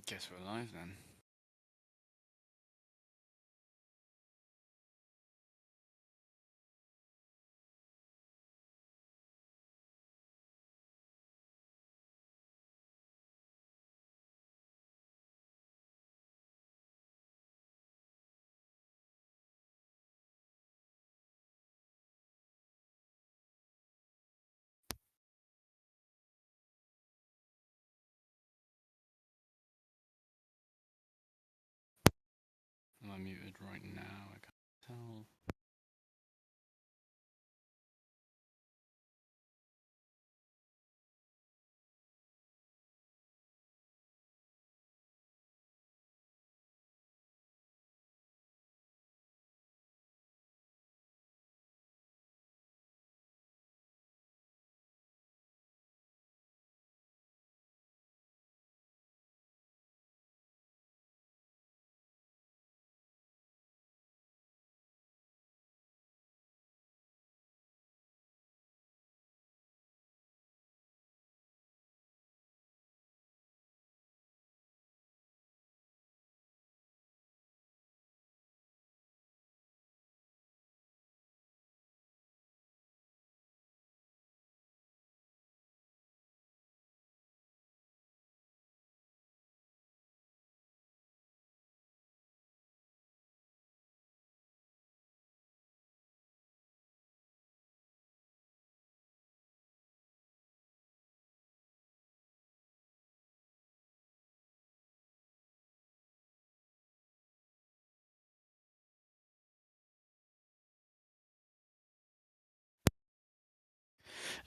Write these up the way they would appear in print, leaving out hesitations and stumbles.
Guess we're live then. Am I muted right now? I can't tell.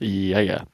Yeah.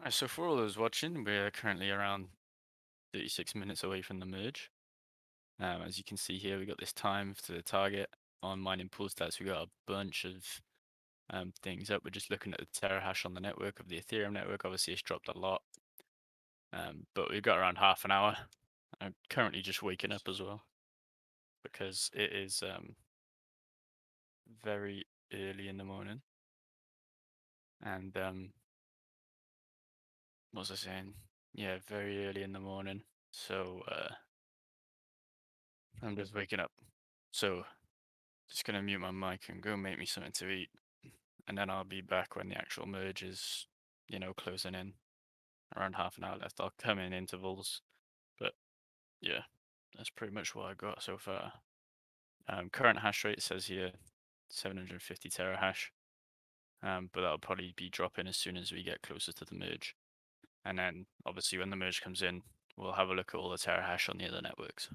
So for all those watching, we're currently around 36 minutes away from the merge. As you can see here, we got this time to the target on mining pool stats. We got a bunch of things up. We're just looking at the terahash on the network of the Ethereum network. Obviously, it's dropped a lot, but we've got around half an hour. I'm currently just waking up as well because it is very early in the morning. And what was I saying? Yeah, very early in the morning. So I'm just waking up. So just gonna mute my mic and go make me something to eat, and then I'll be back when the actual merge is, closing in. Around half an hour left. I'll come in intervals, but yeah, that's pretty much what I got so far. Current hash rate says here 750 terahash, but that'll probably be dropping as soon as we get closer to the merge. And then obviously when the merge comes in, we'll have a look at all the terahash on the other networks.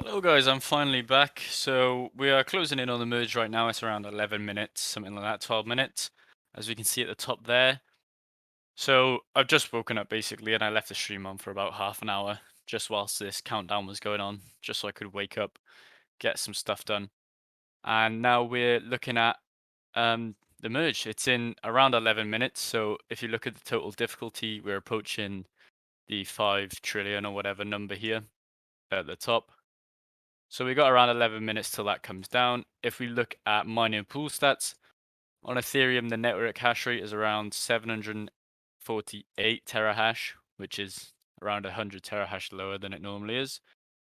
Hello guys, I'm finally back. So we are closing in on the merge right now. It's around 11 minutes, something like that, 12 minutes, as we can see at the top there. So I've just woken up basically, and I left the stream on for about half an hour, just whilst this countdown was going on, just so I could wake up, get some stuff done. And now we're looking at the merge. It's in around 11 minutes. So if you look at the total difficulty, we're approaching the 5 trillion or whatever number here at the top. So we got around 11 minutes till that comes down. If we look at mining pool stats, on Ethereum, the network hash rate is around 748 terahash, which is around 100 terahash lower than it normally is.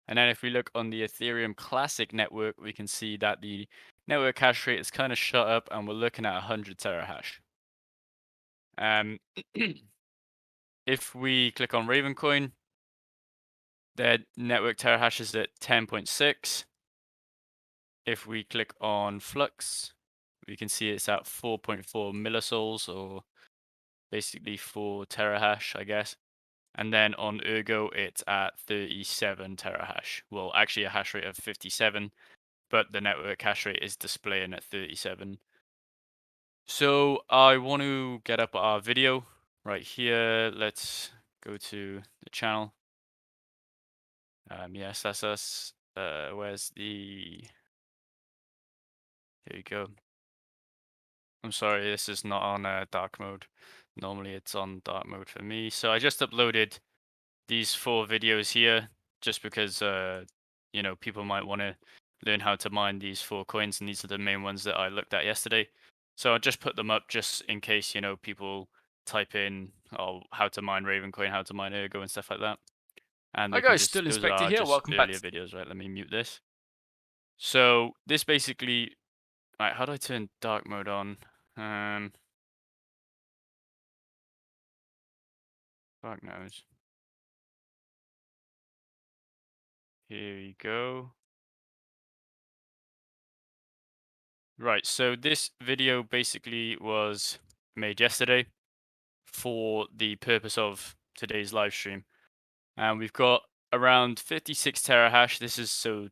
And then if we look on the Ethereum Classic network, we can see that the network hash rate is kind of shot up and we're looking at 100 terahash. If we click on Ravencoin, their network terahash is at 10.6. If we click on Flux, we can see it's at 4.4 millisouls, or basically 4 terahash, I guess. And then on Ergo, it's at 37 terahash. Well, actually a hash rate of 57, but the network hash rate is displaying at 37. So I want to get up our video right here. Let's go to the channel. Yes, that's us. Where's the... Here we go. I'm sorry, this is not on dark mode. Normally it's on dark mode for me. So I just uploaded these 4 videos here just because, you know, people might want to learn how to mine these 4 coins, and these are the main ones that I looked at yesterday. So I just put them up just in case, you know, people type in, oh, how to mine Ravencoin, how to mine Ergo and stuff like that. And Hi they can guys, just, Still those Inspector are here. just Welcome back earlier to videos, right? Let me mute this. So this basically, right, how do I turn dark mode on? Fuck knows. Here we go. Right, so this video basically was made yesterday for the purpose of today's live stream. And we've got around 56 terahash. This is so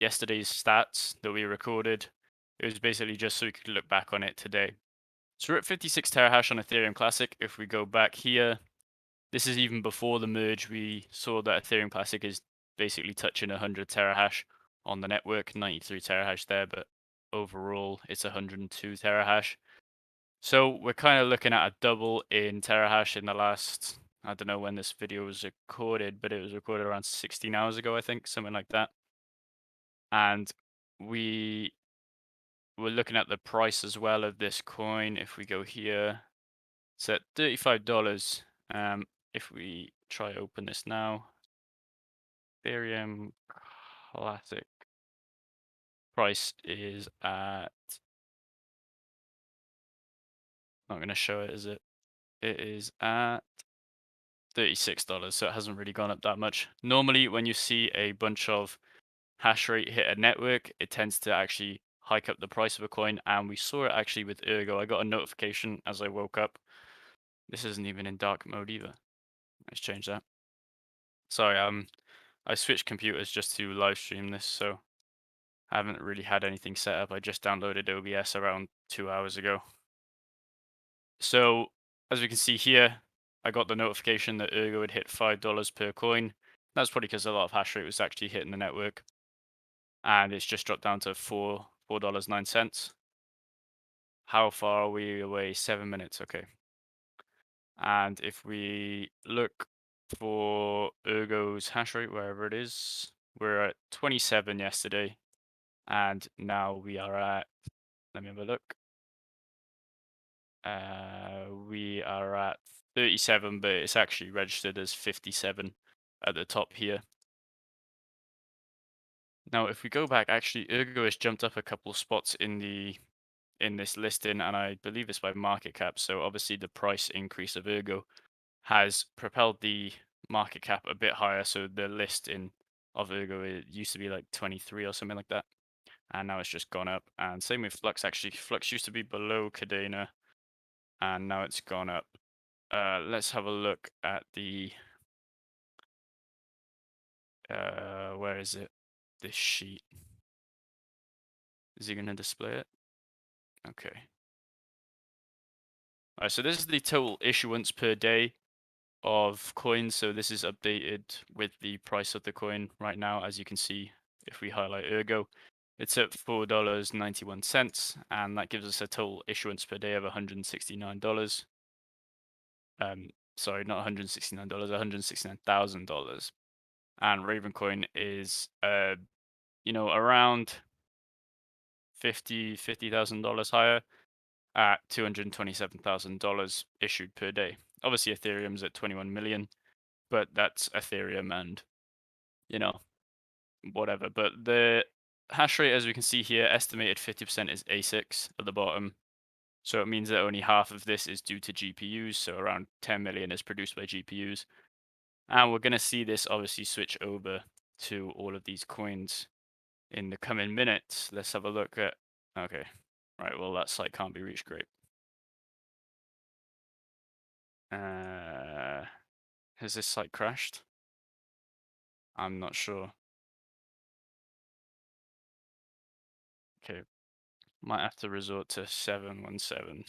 yesterday's stats that we recorded. It was basically just so we could look back on it today. So we're at 56 terahash on Ethereum Classic. If we go back here, this is even before the merge. We saw that Ethereum Classic is basically touching 100 terahash on the network, 93 terahash there, but overall it's 102 terahash. So we're kind of looking at a double in terahash in the last, I don't know when this video was recorded, but it was recorded around 16 hours ago, I think, something like that. And we were looking at the price as well of this coin. If we go here, it's at $35. If we try open this now, Ethereum Classic price is at, not going to show it, is it? It is at $36, so it hasn't really gone up that much. Normally, when you see a bunch of hash rate hit a network, it tends to actually hike up the price of a coin, and we saw it actually with Ergo. I got a notification as I woke up. This isn't even in dark mode either. Let's change that. Sorry, I switched computers just to live stream this, so I haven't really had anything set up. I just downloaded OBS around 2 hours ago. So, as we can see here, I got the notification that Ergo had hit $5 per coin. That's probably because a lot of hash rate was actually hitting the network. And it's just dropped down to $4.09. How far are we away? 7 minutes, okay. And if we look for Ergo's hash rate, wherever it is, we're at 27 yesterday. And now we are at, let me have a look. We are at 37, but it's actually registered as 57 at the top here. Now, if we go back, actually, Ergo has jumped up a couple spots in this listing, and I believe it's by market cap. So obviously, the price increase of Ergo has propelled the market cap a bit higher. So the listing of Ergo, it used to be like 23 or something like that, and now it's just gone up. And same with Flux. Actually, Flux used to be below Cadena, and now it's gone up. Let's have a look at the where is it? this sheet. Is he going to display it? Okay. All right, so this is the total issuance per day of coins. So this is updated with the price of the coin right now. As you can see, if we highlight Ergo, it's at $4.91, and that gives us a total issuance per day of $169. Sorry, not $169, $169,000. And Ravencoin is, around $50,000 higher at $227,000 issued per day. Obviously, Ethereum's at 21 million, but that's Ethereum and, you know, whatever. But the hash rate, as we can see here, estimated 50% is ASICs at the bottom. So it means that only half of this is due to GPUs. So around 10 million is produced by GPUs. And we're going to see this obviously switch over to all of these coins in the coming minutes. Let's have a look at, okay. Right, well, that site can't be reached. Great. Has this site crashed? I'm not sure. Okay, might have to resort to 717.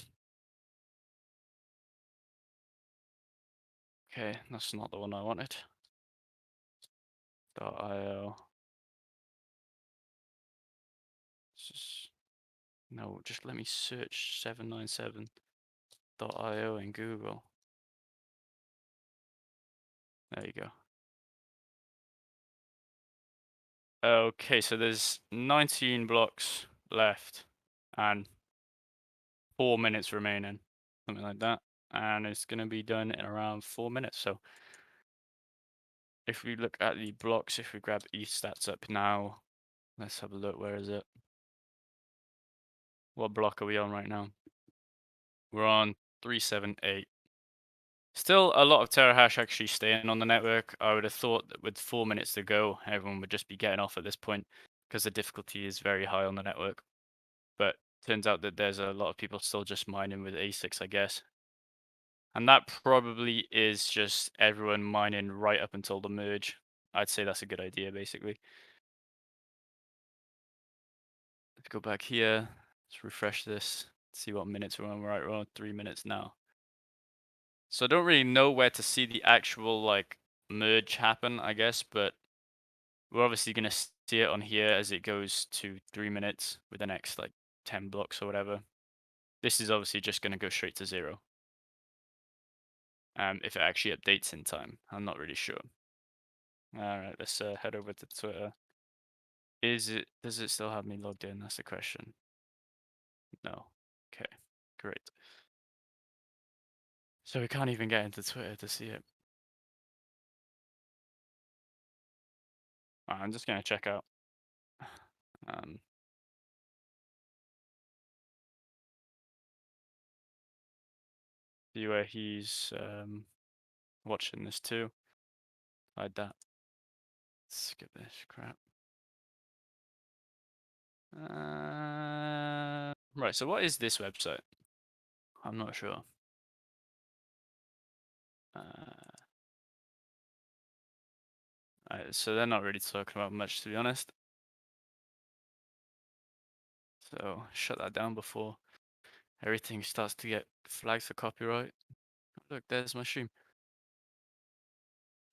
Okay, that's not the one I wanted. .io. No, just let me search 797.io in Google. There you go. Okay, so there's 19 blocks left and 4 minutes remaining, something like that. And it's going to be done in around 4 minutes. So if we look at the blocks, if we grab eStats up now, let's have a look. Where is it? What block are we on right now? We're on 378. Still a lot of terahash actually staying on the network. I would have thought that with 4 minutes to go, everyone would just be getting off at this point because the difficulty is very high on the network. But turns out that there's a lot of people still just mining with ASICs, I guess. And that probably is just everyone mining right up until the merge. I'd say that's a good idea, basically. Let's go back here. Let's refresh this. See what minutes we're on. Right, we're on 3 minutes now. So I don't really know where to see the actual like merge happen, I guess, but we're obviously going to see it on here as it goes to 3 minutes with the next like 10 blocks or whatever. This is obviously just going to go straight to 0. If it actually updates in time, I'm not really sure. All right, let's head over to Twitter. Does it still have me logged in? That's the question. No. Okay, great. So we can't even get into Twitter to see it. I'm just gonna check out. See where he's watching this too. Like that. Skip this crap. Right. So what is this website? I'm not sure. So they're not really talking about much, to be honest. So shut that down before everything starts to get flagged for copyright. Look, there's my stream.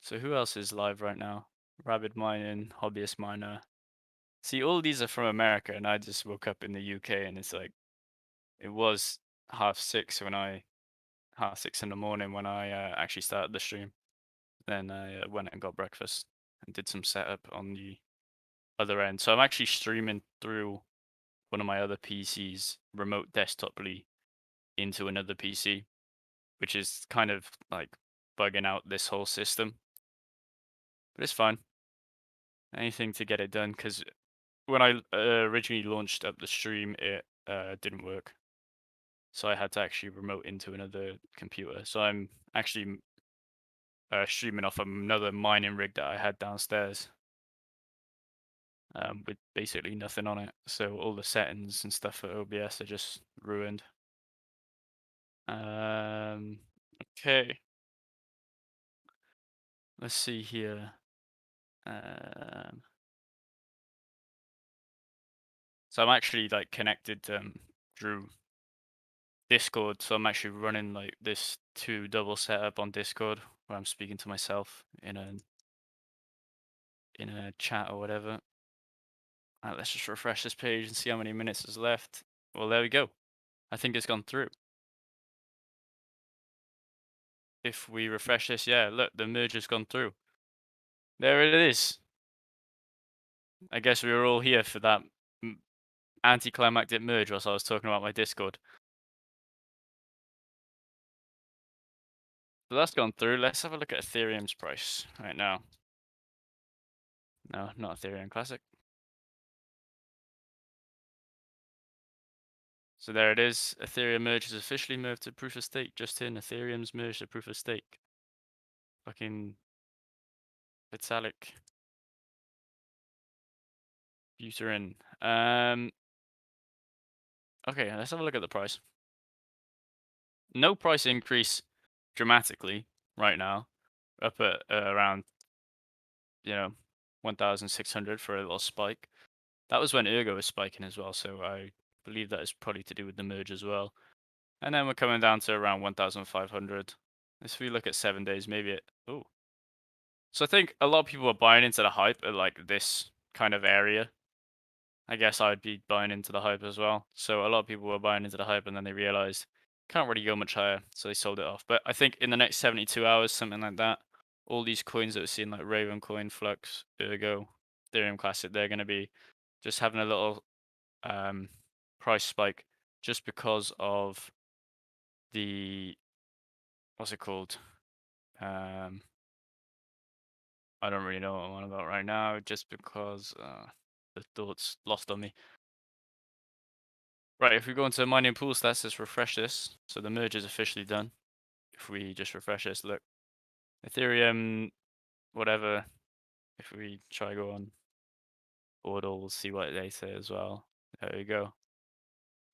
So who else is live right now? Rabid Mining, Hobbyist Miner. See, all these are from America, and I just woke up in the UK, and it's like, it was 6:30 in the morning when I actually started the stream. Then I went and got breakfast and did some setup on the other end. So I'm actually streaming through one of my other PCs, remote desktoply, into another PC, which is kind of like bugging out this whole system. But it's fine. Anything to get it done, because when I originally launched up the stream, it didn't work. So I had to actually remote into another computer. So I'm actually streaming off another mining rig that I had downstairs, with basically nothing on it. So all the settings and stuff for OBS are just ruined. Okay. Let's see here. So I'm actually like connected through Discord. So I'm actually running like this two double setup on Discord where I'm speaking to myself in a chat or whatever. Let's just refresh this page and see how many minutes is left. Well, there we go. I think it's gone through. If we refresh this, yeah, look, the merge has gone through. There it is. I guess we were all here for that anticlimactic merge whilst I was talking about my Discord. So that's gone through. Let's have a look at Ethereum's price right now. No, not Ethereum Classic. So there it is. Ethereum merge has officially moved to proof of stake. Just in, Ethereum's merged to proof of stake. Fucking Vitalik. Buterin. Okay, let's have a look at the price. No price increase dramatically right now. Up at around, 1,600 for a little spike. That was when Ergo was spiking as well, so I believe that is probably to do with the merge as well. And then we're coming down to around 1,500. If we look at 7 days, maybe it... Oh. So I think a lot of people are buying into the hype at like this kind of area. I guess I'd be buying into the hype as well. So a lot of people were buying into the hype and then they realized can't really go much higher, so they sold it off. But I think in the next 72 hours, something like that, all these coins that we're seeing like Raven Coin, Flux, Ergo, Ethereum Classic, they're going to be just having a little price spike just because of the what's it called? I don't really know what I'm on about right now, just because the thoughts lost on me. Right, if we go into mining pool stats, let's refresh this. So the merge is officially done. If we just refresh this, look, Ethereum, whatever. If we try go on Ordle, we'll see what they say as well. There we go.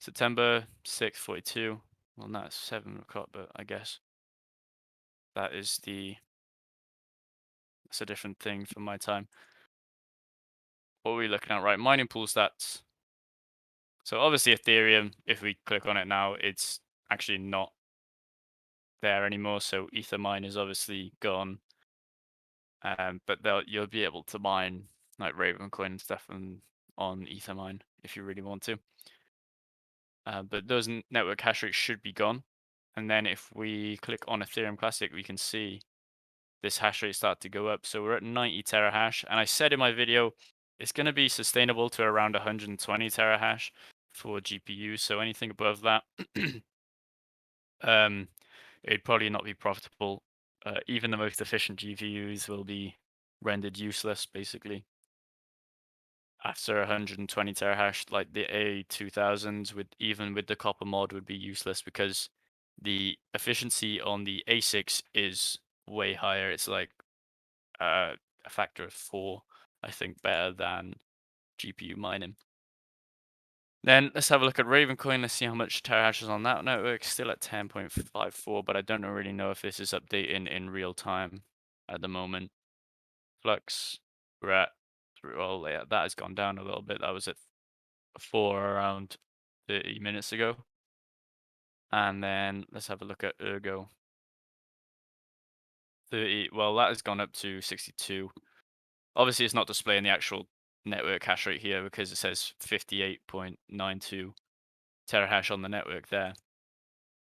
September 6th, 42. Well, that's 7 o'clock, but I guess that is that's a different thing from my time. What are we looking at? Right, mining pool stats. So obviously Ethereum, if we click on it now, it's actually not there anymore. So Ethermine is obviously gone. But you'll be able to mine like Ravencoin and stuff on Ethermine if you really want to. But those network hash rates should be gone. And then if we click on Ethereum Classic, we can see this hash rate start to go up. So we're at 90 terahash. And I said in my video, it's going to be sustainable to around 120 terahash for GPUs. So anything above that, it'd probably not be profitable. Even the most efficient GPUs will be rendered useless, basically. After 120 terahash, like the A2000s, even with the copper mod, would be useless because the efficiency on the A6 is way higher. It's like a factor of 4, I think, better than GPU mining. Then let's have a look at Ravencoin. Let's see how much terahash is on that network. Still at 10.54, but I don't really know if this is updating in real time at the moment. Flux, we're at, well, yeah, that has gone down a little bit. That was at 4 around 30 minutes ago. And then let's have a look at Ergo. 30, well, that has gone up to 62. Obviously, it's not displaying the actual network hash rate here because it says 58.92 terahash on the network there.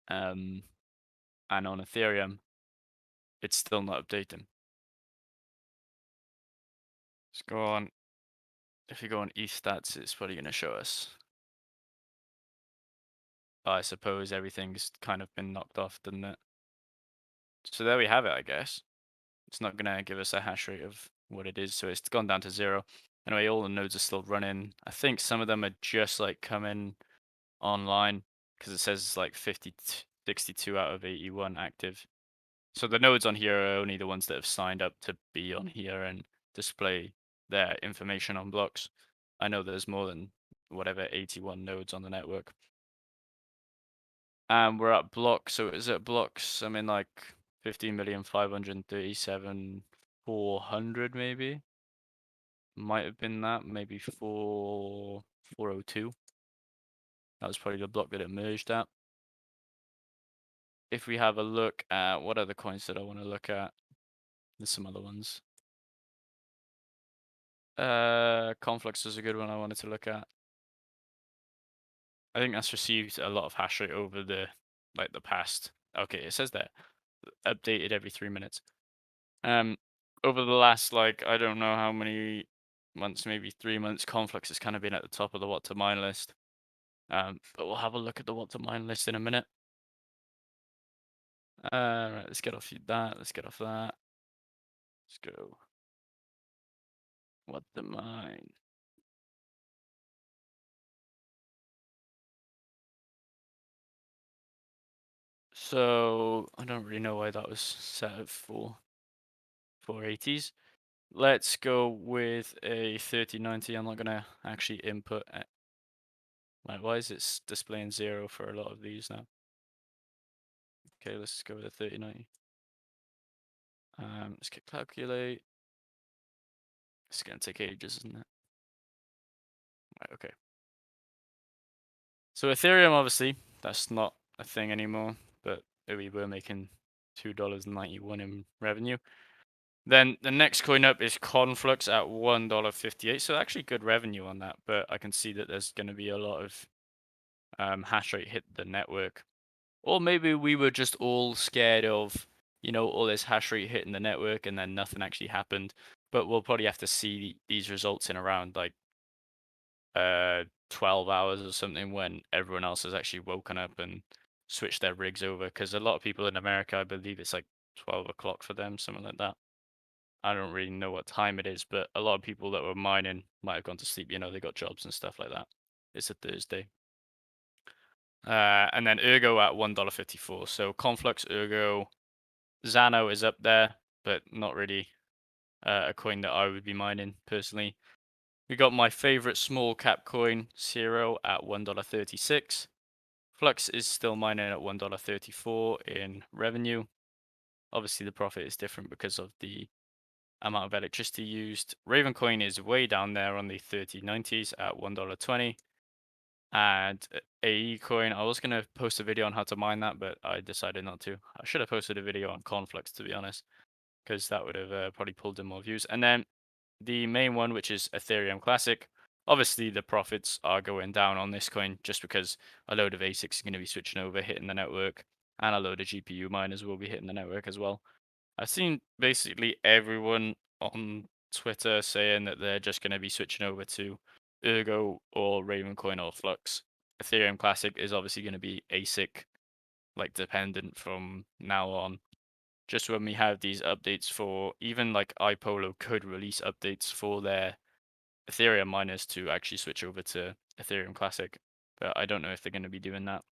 And on Ethereum, it's still not updating. Let's go on. If you go on ETH stats, it's probably going to show us. I suppose everything's kind of been knocked off, didn't it? So there we have it, I guess. It's not going to give us a hash rate of what it is, so it's gone down to 0. Anyway, all the nodes are still running. I think some of them are just like coming online because it says it's like 62 out of 81 active. So the nodes on here are only the ones that have signed up to be on here and display their information on blocks. I know there's more than whatever 81 nodes on the network. And we're at blocks, so is it blocks? I mean, like 15,537,400 maybe. might have been that, maybe 402. That was probably the block that it merged at. If we have a look at what other coins that I want to look at, there's some other ones. Conflux is a good one I wanted to look at. I think that's received a lot of hash rate over the past. Okay, it says that updated every 3 minutes. Over the last I don't know how many months, maybe 3 months, Conflux has kind of been at the top of the what to mine list. But we'll have a look at the what to mine list in a minute. Right, let's get off that. Let's get off that. Let's go. What to mine? So I don't really know why that was set up for 480s. Let's go with a 3090. I'm not gonna actually input it. Why is it displaying 0 for a lot of these now? Okay, let's go with a 3090. Let's get calculate. It's gonna take ages, isn't it? Right, okay. So Ethereum, obviously, that's not a thing anymore, but we were making $2.91 in revenue. Then the next coin up is Conflux at $1.58. So actually good revenue on that, but I can see that there's going to be a lot of hash rate hit the network. Or maybe we were just all scared of, all this hash rate hitting the network and then nothing actually happened. But we'll probably have to see these results in around 12 hours or something when everyone else has actually woken up and switched their rigs over. Because a lot of people in America, I believe it's 12 o'clock for them, something like that. I don't really know what time it is, but a lot of people that were mining might have gone to sleep. They got jobs and stuff like that. It's a Thursday. And then Ergo at $1.54. So Conflux, Ergo, Xano is up there, but not really a coin that I would be mining personally. We got my favorite small cap coin, Zero, at $1.36. Flux is still mining at $1.34 in revenue. Obviously, the profit is different because of the amount of electricity used. Ravencoin is way down there on the 3090s at $1.20. And AE coin, I was going to post a video on how to mine that, but I decided not to. I should have posted a video on Conflux, to be honest, because that would have probably pulled in more views. And then the main one, which is Ethereum Classic. Obviously, the profits are going down on this coin just because a load of ASICs are going to be switching over, hitting the network, and a load of GPU miners will be hitting the network as well. I've seen basically everyone on Twitter saying that they're just going to be switching over to Ergo or Ravencoin or Flux. Ethereum Classic is obviously going to be ASIC dependent from now on. Just when we have these updates for even iPolo could release updates for their Ethereum miners to actually switch over to Ethereum Classic, but I don't know if they're going to be doing that.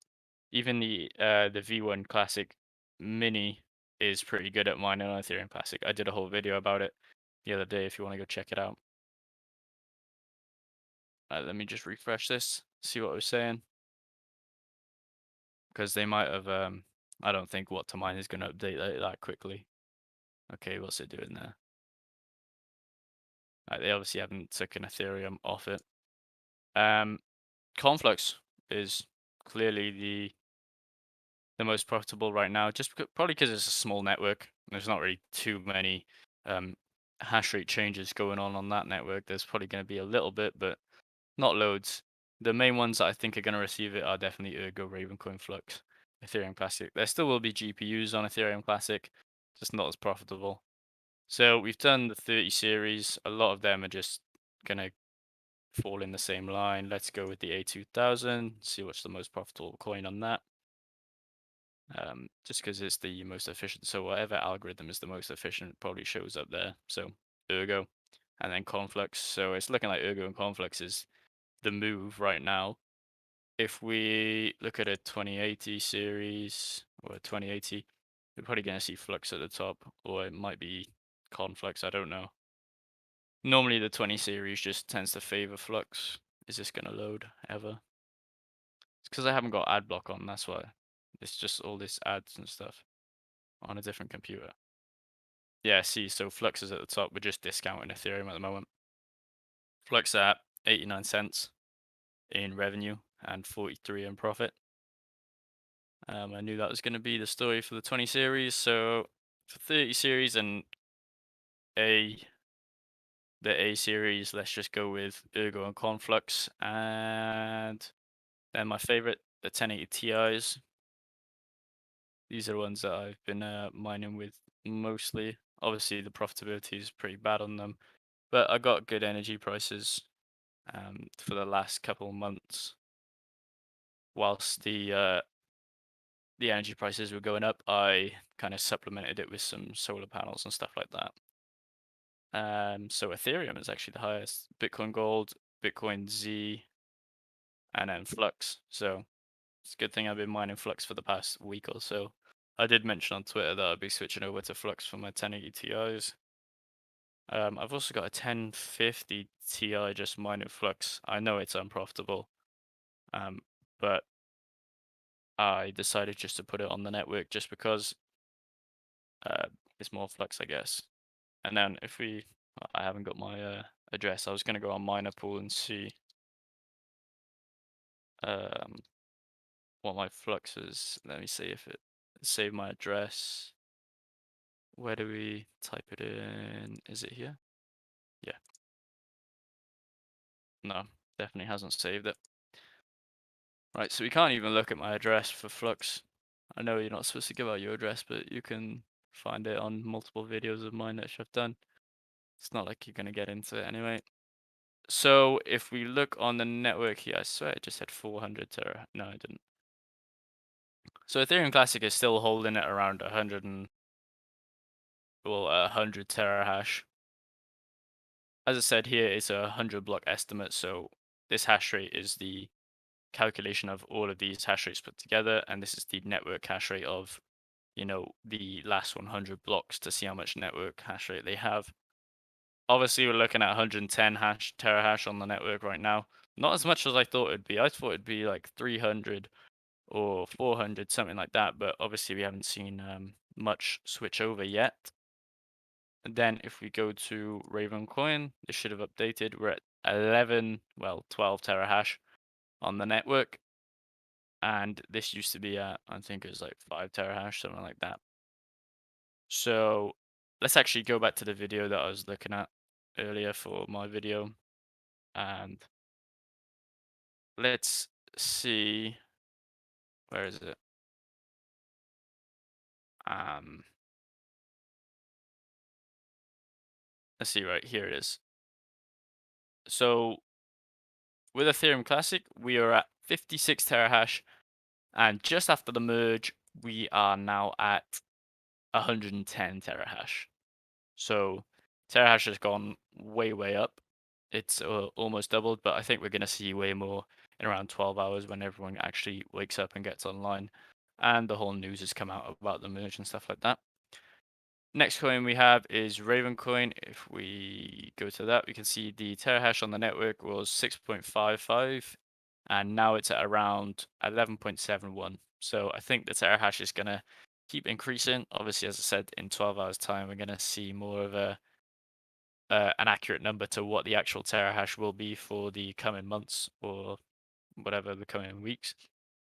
Even the V1 Classic Mini is pretty good at mining on Ethereum Classic. I did a whole video about it the other day if you want to go check it out. Let me just refresh this, see what I was saying. Because they might have, I don't think what to mine is going to update that quickly. Okay, what's it doing there? They obviously haven't taken Ethereum off it. Conflux is clearly the most profitable right now, just probably because it's a small network. There's not really too many hash rate changes going on that network. There's probably going to be a little bit, but not loads. The main ones that I think are going to receive it are definitely Ergo, Ravencoin, Flux, Ethereum Classic. There still will be GPUs on Ethereum Classic, just not as profitable. So we've done the 30 series. A lot of them are just going to fall in the same line. Let's go with the A2000, see what's the most profitable coin on that. Just because it's the most efficient. So whatever algorithm is the most efficient probably shows up there. So Ergo and then Conflux. So it's looking like Ergo and Conflux is the move right now. If we look at a 2080 series or a 2080, we're probably going to see Flux at the top, or it might be Conflux. I don't know. Normally the 20 series just tends to favor Flux. Is this going to load ever? It's because I haven't got ad block on, that's why. It's just all this ads and stuff on a different computer. Yeah, see, so Flux is at the top. We're just discounting Ethereum at the moment. Flux at 89 cents in revenue and 43 in profit. I knew that was going to be the story for the 20 series. So for 30 series and A, the A series, let's just go with Ergo and Conflux. And then my favorite, the 1080 Ti's. These are the ones that I've been mining with mostly. Obviously, the profitability is pretty bad on them, but I got good energy prices for the last couple of months. Whilst the energy prices were going up, I kind of supplemented it with some solar panels and stuff like that. So Ethereum is actually the highest. Bitcoin Gold, Bitcoin Z, and then Flux. So it's a good thing I've been mining Flux for the past week or so. I did mention on Twitter that I'd be switching over to Flux for my 1080 Ti's. I've also got a 1050 Ti just mining Flux. I know it's unprofitable, but I decided just to put it on the network just because it's more Flux, I guess. And then if we, I haven't got my address. I was gonna go on Miner Pool and see um, what my Flux is. Let me see if it save my address. Where do we type it in? Is it here? Yeah. No, definitely hasn't saved it. Right, so we can't even look at my address for Flux. I know you're not supposed to give out your address, but you can find it on multiple videos of mine that I've done. It's not like you're gonna get into it anyway. So if we look on the network here, I swear it just had 400 tera. No, it didn't. So Ethereum Classic is still holding it around 100 terahash. As I said here, it's a 100 block estimate, so this hash rate is the calculation of all of these hash rates put together, and this is the network hash rate of, the last 100 blocks to see how much network hash rate they have. Obviously, we're looking at 110 terahash on the network right now. Not as much as I thought it'd be. I thought it'd be like 300 or 400, something like that, but obviously we haven't seen much switch over yet. And then if we go to Ravencoin, this should have updated. We're at 12 terahash on the network. And this used to be at, I think it was like 5 terahash, something like that. So let's actually go back to the video that I was looking at earlier for my video. And let's see, where is it? Um, let's see, right here it is. So with Ethereum Classic, we are at 56 terahash, and just after the merge, we are now at 110 terahash. So terahash has gone way, way up. It's almost doubled, but I think we're going to see way more in around 12 hours when everyone actually wakes up and gets online, and the whole news has come out about the merge and stuff like that. Next coin we have is Ravencoin. If we go to that, we can see the terahash on the network was 6.55, and now it's at around 11.71. So I think the terahash is going to keep increasing. Obviously, as I said, in 12 hours time, we're going to see more of an accurate number to what the actual terahash will be for the coming months or whatever the coming weeks. I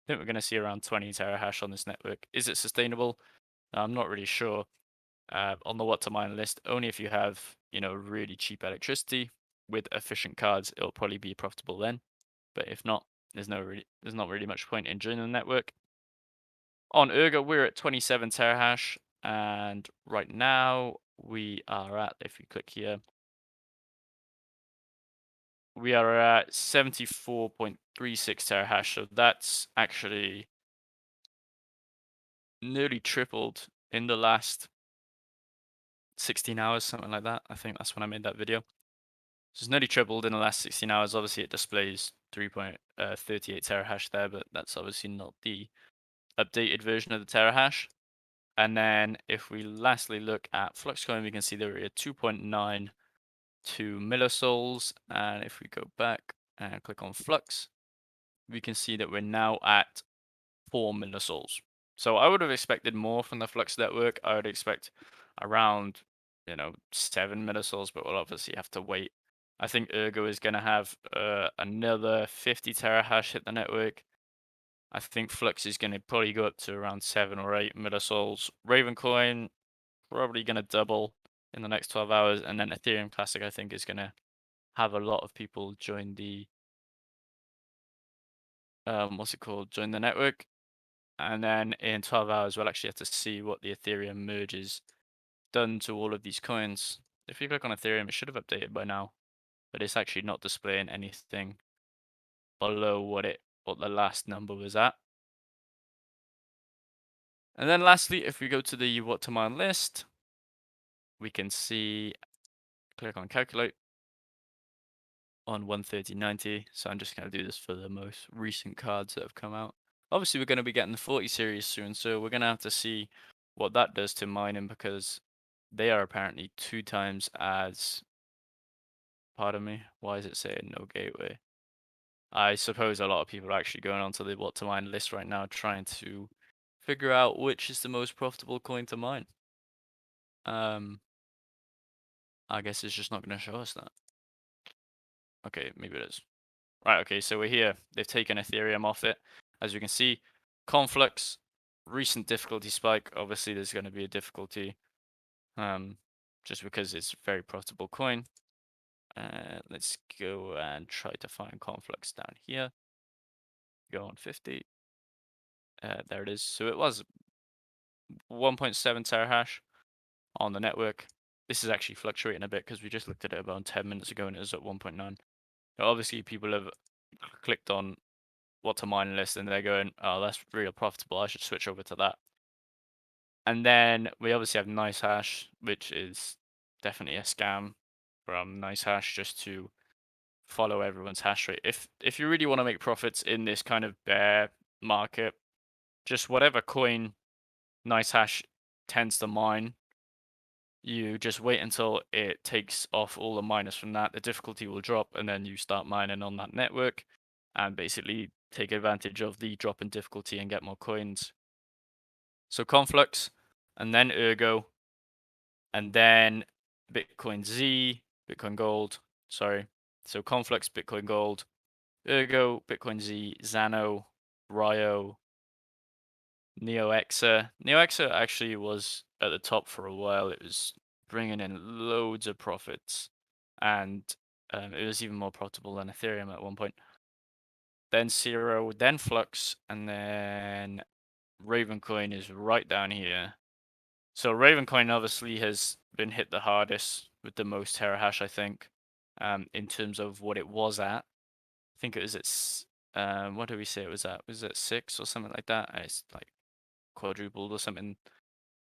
think we're going to see around 20 terahash on this network. Is it sustainable? I'm not really sure. On the what to mine list, only if you have, really cheap electricity with efficient cards, it'll probably be profitable then. But if not, there's not really much point in joining the network. On Ergo, we're at 27 terahash, and right now we are at, if we click here, we are at 74.36 terahash. So that's actually nearly tripled in the last 16 hours, something like that. I think that's when I made that video. So it's nearly tripled in the last 16 hours. Obviously, it displays 3.38 terahash there, but that's obviously not the updated version of the terahash. And then if we lastly look at Fluxcoin, we can see there are 2.92 millisouls. And if we go back and click on Flux, we can see that we're now at 4 millisouls. So I would have expected more from the Flux network. I would expect around, 7 millisouls, but we'll obviously have to wait I think Ergo is going to have another 50 terahash hit the network. I think Flux is going to probably go up to around 7 or 8 millisols. Ravencoin probably going to double in the next 12 hours. And then Ethereum Classic, I think, is going to have a lot of people join the, join the network. And then in 12 hours, we'll actually have to see what the Ethereum merge is done to all of these coins. If you click on Ethereum, it should have updated by now, but it's actually not displaying anything below what the last number was at. And then lastly, if we go to the what to mine list, we can see, click on calculate on 130.90. So I'm just going to do this for the most recent cards that have come out. Obviously, we're going to be getting the 40 series soon, so we're going to have to see what that does to mining, because they are apparently 2 times as, pardon me, why is it saying no gateway? I suppose a lot of people are actually going onto the what to mine list right now, trying to figure out which is the most profitable coin to mine. I guess it's just not going to show us that. Okay, maybe it is. Right, okay, so we're here. They've taken Ethereum off it. As you can see, Conflux, recent difficulty spike. Obviously, there's going to be a difficulty, just because it's a very profitable coin. Let's go and try to find Conflux down here. Go on 50. There it is. So it was 1.7 terahash on the network. This is actually fluctuating a bit because we just looked at it about 10 minutes ago and it was at 1.9. Now, obviously, people have clicked on what to mine list and they're going, oh, that's real profitable. I should switch over to that. And then we obviously have NiceHash, which is definitely a scam from NiceHash just to follow everyone's hash rate. If you really want to make profits in this kind of bear market, just whatever coin NiceHash tends to mine, you just wait until it takes off all the miners from that, the difficulty will drop, and then you start mining on that network and basically take advantage of the drop in difficulty and get more coins. So Conflux, and then Ergo, and then Bitcoin Z, Bitcoin Gold, sorry. So Conflux, Bitcoin Gold, Ergo, Bitcoin Z, Xano, Ryo, NeoExa. NeoExa actually was at the top for a while. It was bringing in loads of profits, and it was even more profitable than Ethereum at one point. Then Zero, then Flux, and then Ravencoin is right down here. So Ravencoin obviously has been hit the hardest with the most terahash, I think, in terms of what it was at. I think it was at, what did we say it was at? Was it 6 or something like that? It's like quadrupled or something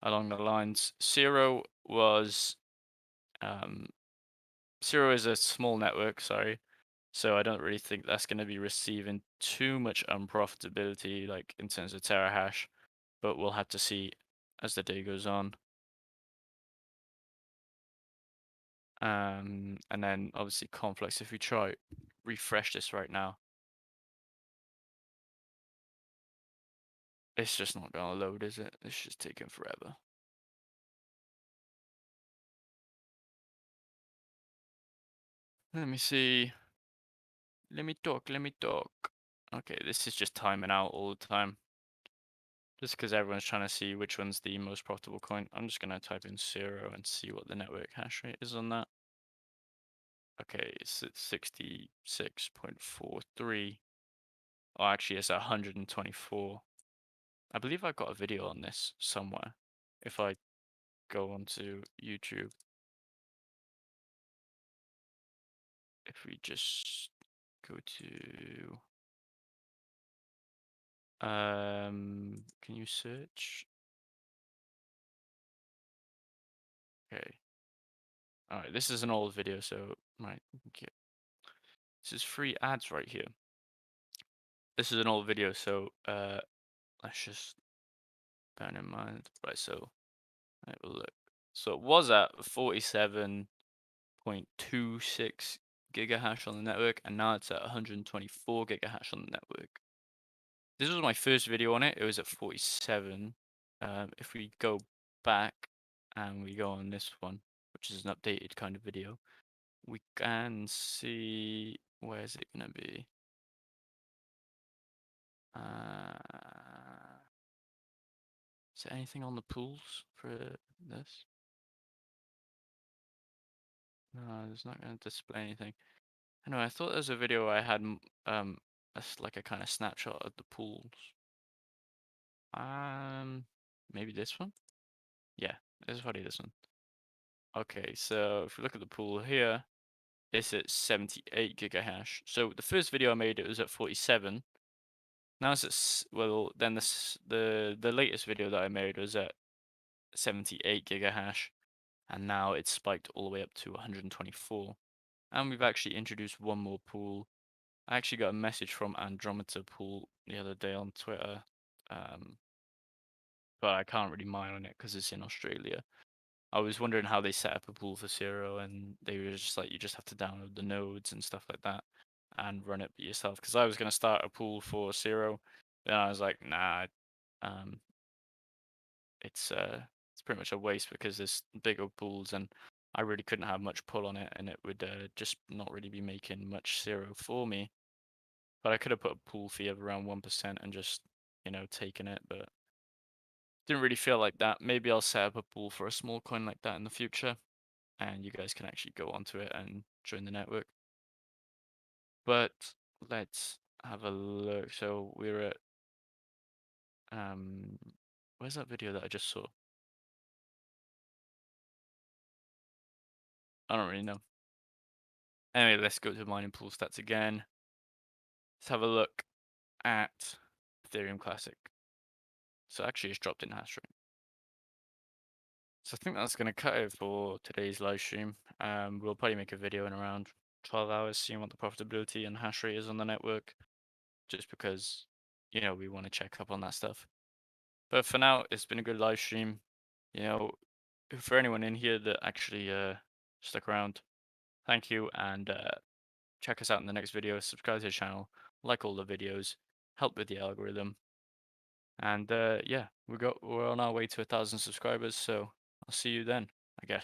along the lines. Zero was, Zero is a small network, sorry. So I don't really think that's going to be receiving too much unprofitability, like in terms of terahash, but we'll have to see as the day goes on. And then obviously Conflux, if we try refresh this right now, it's just not gonna load, is it? It's just taking forever. Let me see. Let me talk. Okay, this is just timing out all the time. Just because everyone's trying to see which one's the most profitable coin. I'm just gonna type in 0 and see what the network hash rate is on that. Okay, it's at 66.43. Oh, actually, it's at 124. I believe I've got a video on this somewhere. If I go onto YouTube, if we just go to, can you search? Okay. All right, this is an old video, so right, okay. This is free ads right here. This is an old video, so let's just bear in mind. Right, so have a look. So it was at 47.26 gigahash on the network, and now it's at 124 gigahash on the network. This was my first video on it. It was at 47. If we go back and we go on this one, which is an updated kind of video, we can see, where is it gonna be? Is there anything on the pools for this? No, it's not going to display anything. Anyway, I thought there was a video I had like a kind of snapshot of the pools. Maybe this one? Yeah, this is probably this one. Okay, so if we look at the pool here, it's at 78 gigahash. So the first video I made, it was at 47. Now it's at, well, then the latest video that I made was at 78 gigahash, and now it's spiked all the way up to 124. And we've actually introduced one more pool. I actually got a message from Andromeda Pool the other day on Twitter, um, but I can't really mine on it because it's in Australia. I was wondering how they set up a pool for Zero, and they were just like, you just have to download the nodes and stuff like that and run it yourself. Because I was going to start a pool for Zero, then I was like, nah, um, it's pretty much a waste because there's bigger pools and I really couldn't have much pull on it, and it would just not really be making much Zero for me. But I could have put a pool fee of around 1% and just, taken it, but didn't really feel like that. Maybe I'll set up a pool for a small coin like that in the future, and you guys can actually go onto it and join the network. But let's have a look. So we're at where's that video that I just saw? I don't really know. Anyway, let's go to mining pool stats again. Let's have a look at Ethereum Classic. So actually it's dropped in hash rate. So I think that's going to cut it for today's live stream. We'll probably make a video in around 12 hours, seeing what the profitability and hash rate is on the network, just because, we want to check up on that stuff. But for now, it's been a good live stream. You know, for anyone in here that actually stuck around, thank you, and check us out in the next video. Subscribe to the channel, like all the videos, help with the algorithm, and yeah, we're on our way to 1,000 subscribers. So I'll see you then, I guess.